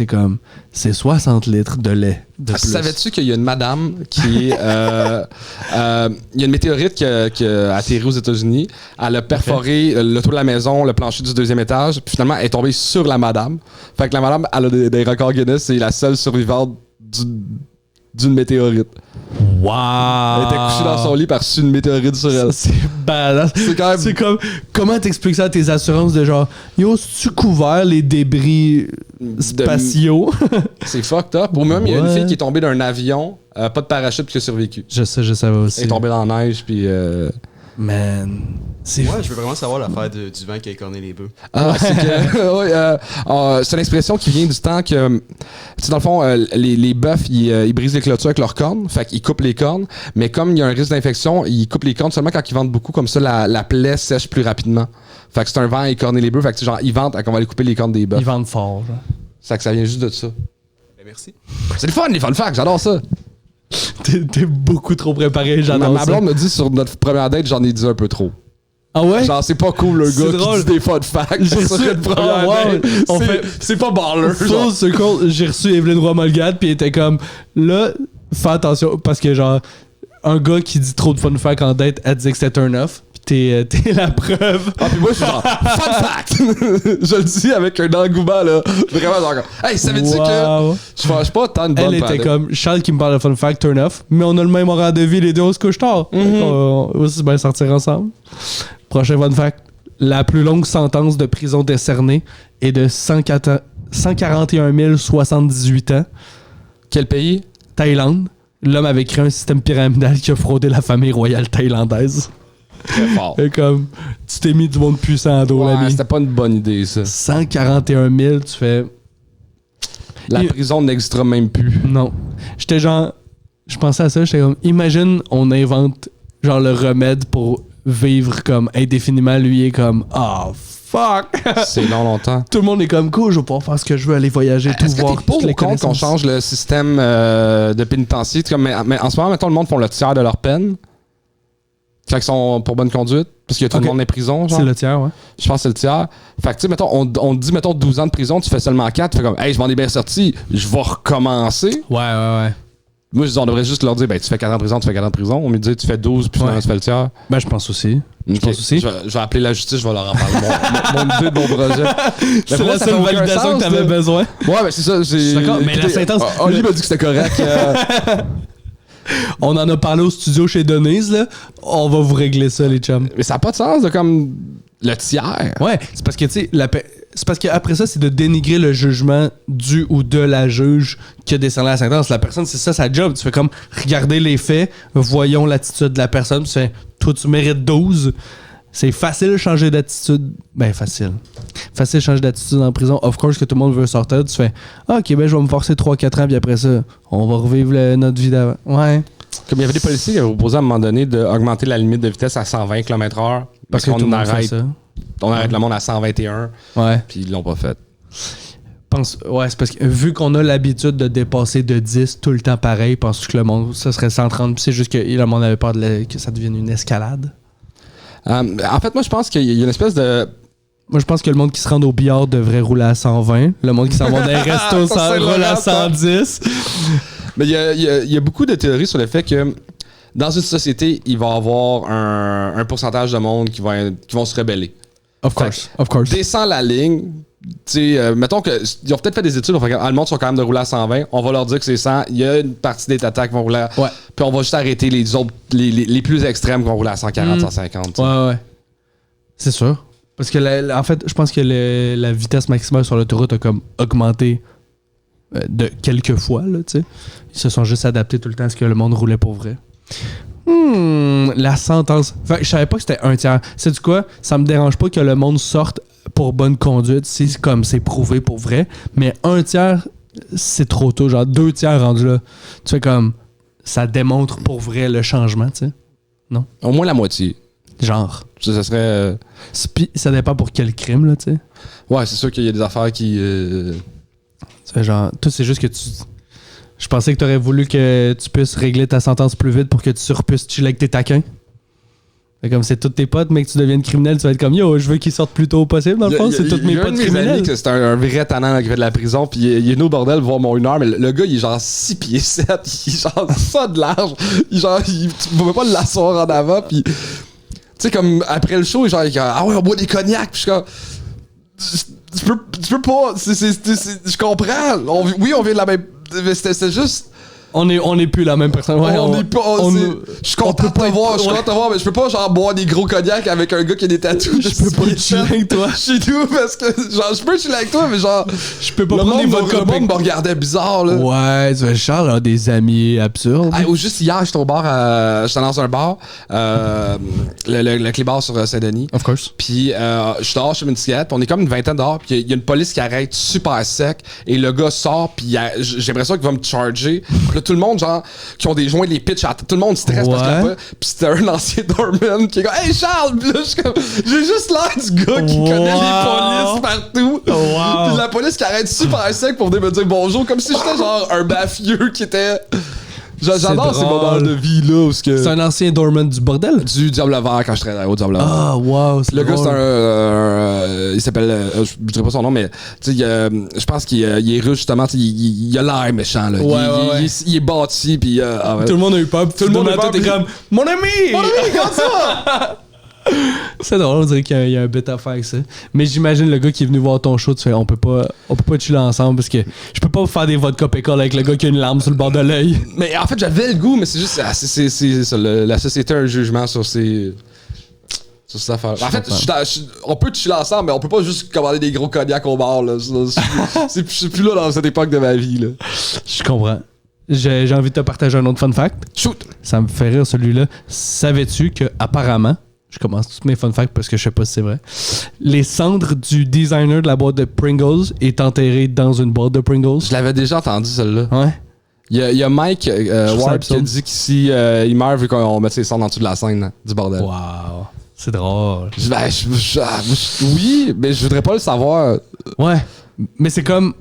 G: c'est 60 litres de lait de plus.
H: Savais-tu qu'il y a une madame qui est. Il y a une météorite qui a atterri aux États-Unis. Elle a perforé le toit de la maison, le plancher du 2e étage, puis finalement, elle est tombée sur la madame. Fait que la madame, elle a des records Guinness, c'est la seule survivante d'une météorite.
G: Wow!
H: Elle était couchée dans son lit par une météorite sur elle.
G: C'est badass.
H: C'est quand même-
G: C'est comme. Comment t'expliques ça à tes assurances de genre, yo, tu couvert les débris spatiaux?
H: C'est fucked up. Ou même, il y a une
G: Ouais.
H: fille qui est tombée d'un avion, pas de parachute, puis qui a survécu.
G: Je savais aussi.
H: Elle est tombée dans la neige, puis.
G: Man. C'est
E: Ouais, je veux vraiment savoir l'affaire du vent qui a écorné les bœufs.
H: Ah, c'est que c'est une expression qui vient du temps que, tu sais, dans le fond, les bœufs, ils brisent les clôtures avec leurs cornes, fait qu'ils coupent les cornes, mais comme il y a un risque d'infection, ils coupent les cornes seulement quand ils vendent beaucoup, comme ça, la plaie sèche plus rapidement. Fait que c'est un vent à écorner les bœufs, fait que genre, ils vendent, qu'on va aller couper les cornes des bœufs.
G: Ils vendent fort. Genre.
H: C'est que ça vient juste de ça.
E: Ben, merci.
H: C'est le fun, les fun facts, j'adore ça.
G: T'es beaucoup trop préparé, j'adore
H: Ma
G: ça.
H: blonde me dit sur notre première date, j'en ai dit un peu trop.
G: Ah ouais?
H: Genre, c'est pas cool, le
G: C'est
H: gars
G: drôle.
H: qui dit des fun facts.
G: J'ai
H: sur
G: reçu-
H: une première
G: Oh, wow.
H: date.
G: On
H: C'est-
G: fait-
H: C'est pas baller,
G: Full
H: genre.
G: circle, j'ai reçu Evelyne Roy-Molgade, puis elle était comme, là, fais attention, parce que genre, un gars qui dit trop de fun fact en date, elle disait que c'était turn off, puis t'es la preuve.
H: Ah, puis moi, je suis genre, fun fact! Je le dis avec un engouement, là. Vraiment, genre, hey, savais-tu que
G: Wow.
H: je suis pas tant de bonne
G: Elle était comme, Charles qui me parle de fun fact, turn off, mais on a le même horaire de vie, les deux, on se couche tard. On va aussi bien sortir ensemble. Prochain fun fact, la plus longue sentence de prison décernée est de 141 078 ans.
H: Quel pays?
G: Thaïlande. L'homme avait créé un système pyramidal qui a fraudé la famille royale thaïlandaise.
H: Très fort.
G: Et comme, tu t'es mis du monde puissant à dos,
H: Ouais,
G: l'ami.
H: c'était pas une bonne idée, ça.
G: 141 000, tu fais...
H: La
G: Et-
H: prison n'existera même plus.
G: Non. J'étais genre... Je pensais à ça, j'étais comme... Imagine, on invente genre le remède pour vivre comme indéfiniment. Lui est comme... Oh, fuck!
H: C'est longtemps.
G: Tout le monde est comme, cool, je vais pouvoir faire ce que je veux, aller voyager, tout
H: Est-ce que
G: voir.
H: t'es pour
G: toutes les
H: ou contre qu'on
G: connaissances.
H: change le système de pénitencier? Mais en ce moment, mettons, le monde font le tiers de leur peine. Quand ils sont pour bonne conduite. Parce qu'il y a tout
G: Ok.
H: le monde dans les prisons, genre.
G: C'est le tiers, ouais.
H: Je pense que c'est le tiers. Fait que, tu sais, mettons, on te dit, mettons, 12 ans de prison, tu fais seulement 4. Tu fais comme, hey, je m'en ai bien sorti, je vais recommencer.
G: Ouais.
H: Moi, je dis, on devrait juste leur dire, ben, tu fais 4 ans de prison, tu fais 4 ans de prison. On me dit, tu fais 12, puis finalement,
G: Ouais.
H: tu fais le tiers.
G: Ben, je pense aussi.
H: Ok.
G: pense aussi.
H: Je vais appeler la justice, je vais leur en parler. Mon idée de mon projet.
G: C'est
H: pour moi,
G: la
H: ça
G: seule
H: fait aucun
G: validation
H: sens,
G: que t'avais
H: là.
G: besoin.
H: Ouais, ben, c'est ça.
G: suis d'accord, mais la sentence-
H: Oli m'a dit que c'était correct.
G: On en a parlé au studio chez Denise, là. On va vous régler ça, les chums.
H: Mais ça n'a pas de sens de comme le tiers.
G: Ouais, c'est parce que, tu sais, c'est parce qu'après ça, c'est de dénigrer le jugement du ou de la juge qui a décerné la sentence. La personne, c'est ça sa job. Tu fais comme, regardez les faits, voyons l'attitude de la personne, tu fais, toi, tu mérites 12. C'est facile de changer d'attitude. Ben, facile. Facile de changer d'attitude en prison. Of course que tout le monde veut sortir. Tu fais, ah, ok, ben, je vais me forcer 3-4 ans, puis après ça, on va revivre notre vie d'avant. Ouais.
H: Comme il y avait des policiers qui avaient proposé à un moment donné d'augmenter la limite de vitesse à 120 km/h. Parce
G: que tout le
H: qu'on
G: monde fait
H: arrête,
G: ça.
H: on arrête le monde à 121.
G: Ouais.
H: Puis ils l'ont pas fait.
G: Ouais, c'est parce que vu qu'on a l'habitude de dépasser de 10 tout le temps pareil, penses-tu que le monde, ça serait 130, puis c'est juste que le monde avait peur que ça devienne une escalade?
H: En fait, moi, je pense qu'il y a une espèce de.
G: Moi, je pense que le monde qui se rend au billard devrait rouler à 120. Le monde qui s'en va dans les restos
H: Ça, c'est
G: roule à
H: le
G: 110.
H: Mais il y a beaucoup de théories sur le fait que dans une société, il va y avoir un pourcentage de monde qui vont se rebeller.
G: Of course.
H: Descends la ligne. Tu sais, mettons que ils ont peut-être fait des études, on fait que, le monde sont quand même de rouler à 120, on va leur dire que c'est 100, il y a une partie des tatas qui vont rouler à,
G: Ouais.
H: puis on va juste arrêter les autres, les plus extrêmes qui vont rouler à 140, 150. tu sais.
G: Ouais. C'est sûr. Parce que, en fait, je pense que la vitesse maximale sur l'autoroute a comme augmenté de quelques fois, là, tu sais. Ils se sont juste adaptés tout le temps à ce que le monde roulait pour vrai. La sentence. Fait, je savais pas que c'était un tiers. Sais-tu quoi? Ça me dérange pas que le monde sorte pour bonne conduite, si comme c'est prouvé pour vrai. Mais un tiers, c'est trop tôt. Genre 2 tiers rendu là. Tu fais comme. Ça démontre pour vrai le changement, tu sais.
H: Au moins la moitié.
G: Genre.
H: Ça serait.
G: Puis ça dépend pour quel crime, là, tu sais.
H: Ouais, c'est sûr qu'il y a des affaires qui.
G: Tu fais genre. Tout, c'est juste que tu. Je pensais que tu aurais voulu que tu puisses régler ta sentence plus vite pour que tu puisses chiller avec tes taquins. Fait comme c'est tous tes potes, mais que tu deviennes criminel, tu vas être comme yo, je veux qu'ils sortent plus tôt possible. Dans le fond, c'est tous mes potes criminels.
H: C'est un vrai tannant là, qui fait de la prison, puis il est venu au bordel voir mon 1 heure, mais le gars, il est genre 6 pieds 7, il est genre ça de large. Tu peux pas l'asseoir en avant, puis. Tu sais, comme après le show, genre, il est comme, ah ouais, on boit des cognacs, puis je suis comme. Tu peux pas. Je comprends. Oui, on vient de la même. Mais c'était juste.
G: On est plus la même personne. Ouais,
H: on est pas. Je suis content de te voir, je suis content de te voir, mais je peux pas genre boire des gros cognacs avec un gars qui a des tatous.
G: Je peux pas chiller avec toi.
H: Chez nous, parce que genre, je peux chiller avec toi, mais genre.
G: Je peux pas
H: le
G: prendre des
H: monde,
G: vodka.
H: le monde me regardait bizarre, là.
G: Ouais, tu vois, Charles a des amis absurdes.
H: Ou juste hier, j'étais au bar, j'étais dans un bar, le Clébar sur Saint-Denis.
G: Of course.
H: Puis je suis dehors, je fume une cigarette, puis on est comme une vingtaine dehors, puis il y a une police qui arrête super sec, et le gars sort, puis j'ai l'impression qu'il va me charger. Puis là, tout le monde, genre, qui ont des joints, les pitch à tout le monde stresse parce que là, puis c'était un ancien doorman qui est comme Hey Charles! Puis là, j'ai juste l'air du gars qui connaît les polices partout. Puis la police qui arrête super sec pour venir me dire bonjour, comme si j'étais genre un mafieux qui était. J'adore ces moments de vie là où
G: C'est un ancien doorman du bordel?
H: Du Diable Vert quand je travaillais au Diable Vert.
G: Ah, wow.
H: Le gars, c'est un. Il s'appelle. Je dirais pas son nom, mais tu sais, je pense qu'il est russe, justement. Il a l'air méchant, là. Il est bâti, puis.
G: Tout le monde a eu peur. Tout le monde a été comme Mon ami!
H: Mon ami, comme ça!
G: C'est drôle, on dirait qu'il y a un bit à faire avec ça. Mais j'imagine le gars qui est venu voir ton show, tu fais on peut pas chiller ensemble parce que je peux pas faire des vodka pécole avec le gars qui a une larme sur le bord de l'œil.
H: Mais en fait, j'avais le goût, mais c'est juste. C'est ça, la société a un jugement sur ces affaires. En fait, on peut chiller ensemble, mais on peut pas juste commander des gros cognacs au bar, là. Je suis plus là dans cette époque de ma vie, là.
G: Je comprends. J'ai envie de te partager un autre fun fact.
H: Shoot!
G: Ça me fait rire celui-là. Savais-tu que apparemment, je commence tous mes fun facts parce que je sais pas si c'est vrai, les cendres du designer de la boîte de Pringles est enterré dans une boîte de Pringles?
H: Je l'avais déjà entendu, celle-là.
G: Ouais.
H: Il y a Mike Ward qui a
G: absurde.
H: dit qu'ici, il meurt vu qu'on met ses cendres en dessous de la scène, hein, du bordel.
G: Wow. C'est drôle.
H: Oui, mais je voudrais pas le savoir.
G: Ouais. Mais c'est comme.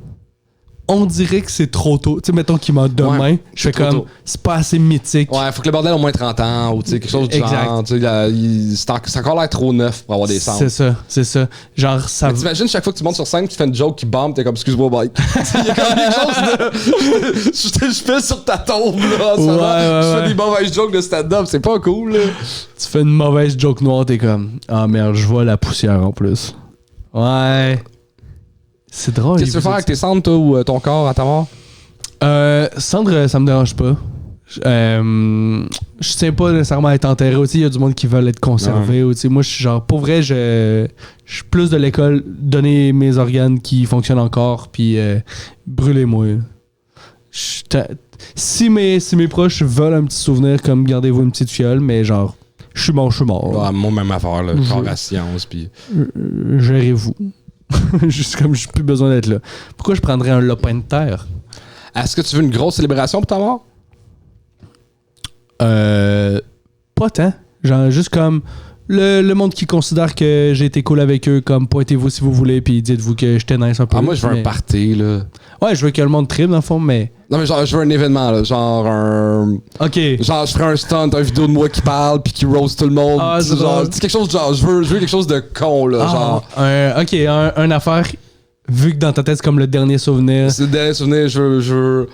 G: On dirait que c'est trop tôt. Tu sais, mettons qu'il meurt demain.
H: Ouais,
G: je fais
H: trop
G: comme.
H: tôt.
G: C'est pas assez mythique.
H: Ouais, faut que le bordel ait au moins 30 ans ou tu sais, quelque chose du
G: Exact.
H: genre. Tu sais, c'est encore l'air trop neuf pour avoir des cendres.
G: C'est ça. Genre, ça.
H: Mais t'imagines chaque fois que tu montes sur scène, tu fais une joke qui bombe, t'es comme excuse-moi, bye. Il y a comme quelque chose de. Je fais sur ta tombe, là. En ce moment. Je fais des mauvaises jokes de stand-up, c'est pas cool, là.
G: Tu fais une mauvaise joke noire, t'es comme. Ah merde, je vois la poussière en plus. Ouais. C'est drôle.
H: Qu'est-ce que tu veux faire avec tes cendres, toi, ou ton corps à ta mort?
G: Cendre, ça me dérange pas. Je tiens pas nécessairement à être enterré aussi. Il y a du monde qui veulent être conservé. Ouais. Moi, je suis genre, pour vrai, je suis plus de l'école, donner mes organes qui fonctionnent encore, puis brûlez-moi. Si mes proches veulent un petit souvenir, comme gardez-vous une petite fiole, mais genre, je suis mort.
H: Ouais, moi, même affaire, là. Corps à science, puis.
G: Gérez-vous. Juste comme j'ai plus besoin d'être là. Pourquoi je prendrais un lopin de terre?
H: Est-ce que tu veux une grosse célébration pour ta mort?
G: Pas tant. Genre, juste comme le monde qui considère que j'ai été cool avec eux, comme pointez-vous si vous voulez, puis dites-vous que j'étais nice un peu.
H: Ah, moi, je veux un party, là.
G: Ouais, je veux que le monde tripe, dans le fond, mais.
H: Non, mais genre, je veux un événement, là. Genre,
G: Ok.
H: Genre, je ferais un stunt, une vidéo de moi qui parle, puis qui roast tout le monde.
G: Ah, c'est
H: genre,
G: drôle.
H: c'est quelque chose, genre, je veux quelque chose de con, là. Genre,
G: Ok, un affaire, vu que dans ta tête, c'est comme le dernier souvenir.
H: c'est le dernier souvenir, je veux.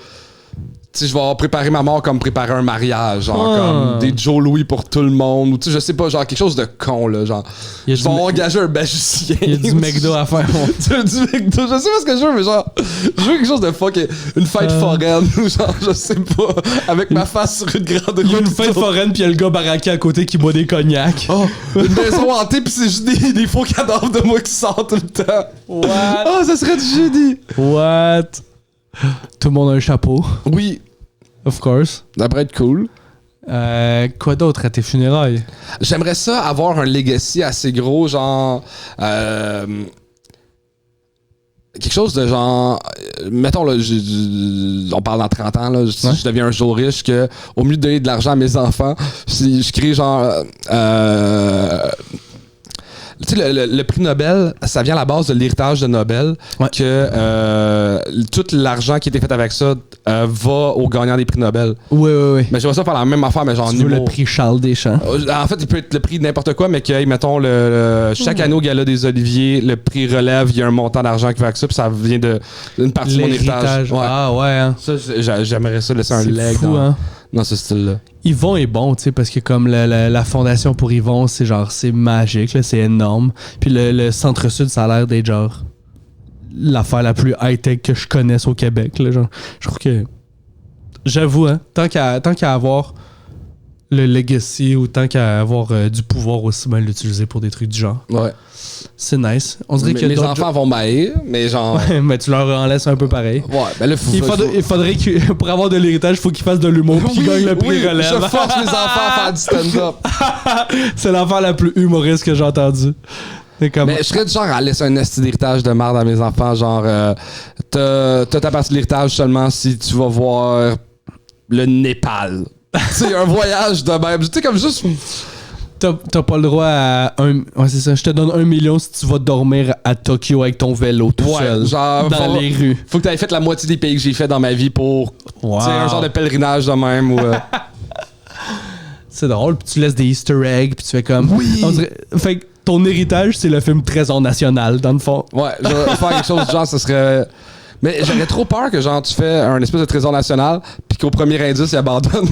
H: Tu sais, je vais avoir préparé ma mort comme préparer un mariage, genre, comme des Joe Louis pour tout le monde, ou tu sais, je sais pas, genre, quelque chose de con, là, genre.
G: Il y a
H: Je
G: du
H: vais engager un magicien.
G: Il y a du McDo à faire.
H: Du McDo, je sais pas ce que je veux, mais genre, je veux quelque chose de fucking. Une fête foraine, ou genre, je sais pas, avec ma face sur une grande
G: Il y a une
H: route.
G: fête foraine, puis il y a le gars baraqué à côté qui boit des cognacs.
H: Oh, une maison hantée, pis c'est juste des faux cadavres de moi qui sortent tout le temps.
G: What?
H: Oh, ça serait du génie.
G: What? Tout le monde a un chapeau.
H: Oui,
G: Of course.
H: ça pourrait être cool.
G: Quoi d'autre à tes funérailles?
H: J'aimerais ça avoir un legacy assez gros, genre. Quelque chose de genre. Mettons, là, on parle dans 30 ans, là, si je deviens un jour riche, que au mieux de donner de l'argent à mes enfants, si je crée genre. Tu sais, le prix Nobel, ça vient à la base de l'héritage de Nobel, que tout l'argent qui était fait avec ça va aux gagnants des prix Nobel.
G: Oui.
H: Mais j'aimerais ça faire la même affaire, mais genre
G: Tu veux
H: humour.
G: le prix Charles Deschamps?
H: En fait, il peut être le prix de n'importe quoi, mais que, mettons, chaque année au Gala des Oliviers, le prix relève, il y a un montant d'argent qui va avec ça, puis ça vient d'une partie de mon héritage. Ouais.
G: Ah ouais, hein.
H: Ça, j'aimerais ça laisser un
G: C'est
H: leg
G: fou, hein.
H: dans ce style-là.
G: Yvon est bon, tu sais, parce que comme la fondation pour Yvon, c'est genre, c'est magique, là, c'est énorme. Puis le Centre-Sud, ça a l'air d'être genre l'affaire la plus high-tech que je connaisse au Québec, là, genre. Je trouve que J'avoue, hein, tant qu'à avoir le legacy ou tant qu'à avoir du pouvoir aussi mal l'utiliser pour des trucs du genre.
H: Ouais.
G: C'est nice. On dirait que
H: Mes enfants vont m'haïr, mais genre.
G: Ouais, mais tu leur en laisses un peu pareil.
H: Ouais, ben là,
G: Il faudrait que, pour avoir de l'héritage, il faut qu'ils fassent de l'humour puis qu'ils gagnent le prix relève.
H: Je force mes enfants à faire du stand-up.
G: C'est l'enfant la plus humoriste que j'ai entendu. C'est comme...
H: Mais je serais du genre à laisser un esti d'héritage de merde à mes enfants. Genre, t'as ta partie de l'héritage seulement si tu vas voir le Népal. C'est un voyage de même. Tu sais, comme juste.
G: T'as pas le droit à ouais, c'est ça. Je te donne 1 million si tu vas dormir à Tokyo avec ton vélo tout seul.
H: Genre,
G: dans les rues.
H: Faut que t'aies fait la moitié des pays que j'ai fait dans ma vie pour.
G: Wow.
H: Tu sais, un genre de pèlerinage de même. Ou,
G: C'est drôle, puis tu laisses des easter eggs, puis tu fais comme...
H: Oui!
G: Fait que ton héritage, c'est le film Trésor National, dans le fond.
H: Ouais, je vais faire quelque chose du genre, ce serait... Mais j'aurais trop peur que genre tu fais un espèce de trésor national puis qu'au premier indice il abandonne.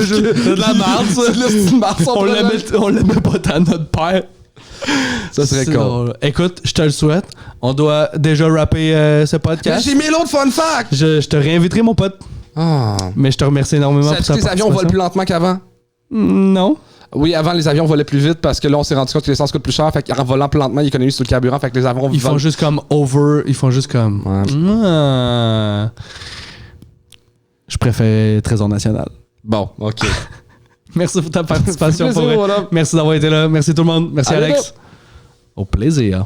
G: C'est de la merde, ça.
H: C'est de marde,
G: On l'aimait pas tant, notre père.
H: Ça serait
G: C'est
H: cool.
G: drôle. Écoute, je te le souhaite. On doit déjà rapper ce
H: Mais
G: podcast.
H: j'ai mis l'autre fun fact!
G: Je te réinviterai, mon pote.
H: Ah.
G: Mais je te remercie énormément pour
H: Savais-tu
G: ta
H: que les avions volent plus lentement qu'avant?
G: Non.
H: Oui, avant les avions volaient plus vite parce que là on s'est rendu compte que l'essence coûte plus cher, fait qu'en volant plus lentement ils économisent sur le carburant, fait que les avions
G: Ils font
H: volent.
G: juste comme over. Ils font juste comme...
H: Ouais.
G: Ah. Je préfère Trésor National.
H: Bon, ok.
G: Merci pour ta participation.
H: Plaisir,
G: pour vrai.
H: voilà.
G: Merci d'avoir été là. Merci tout le monde. Merci
H: À
G: Alex.
H: bientôt.
G: Au plaisir.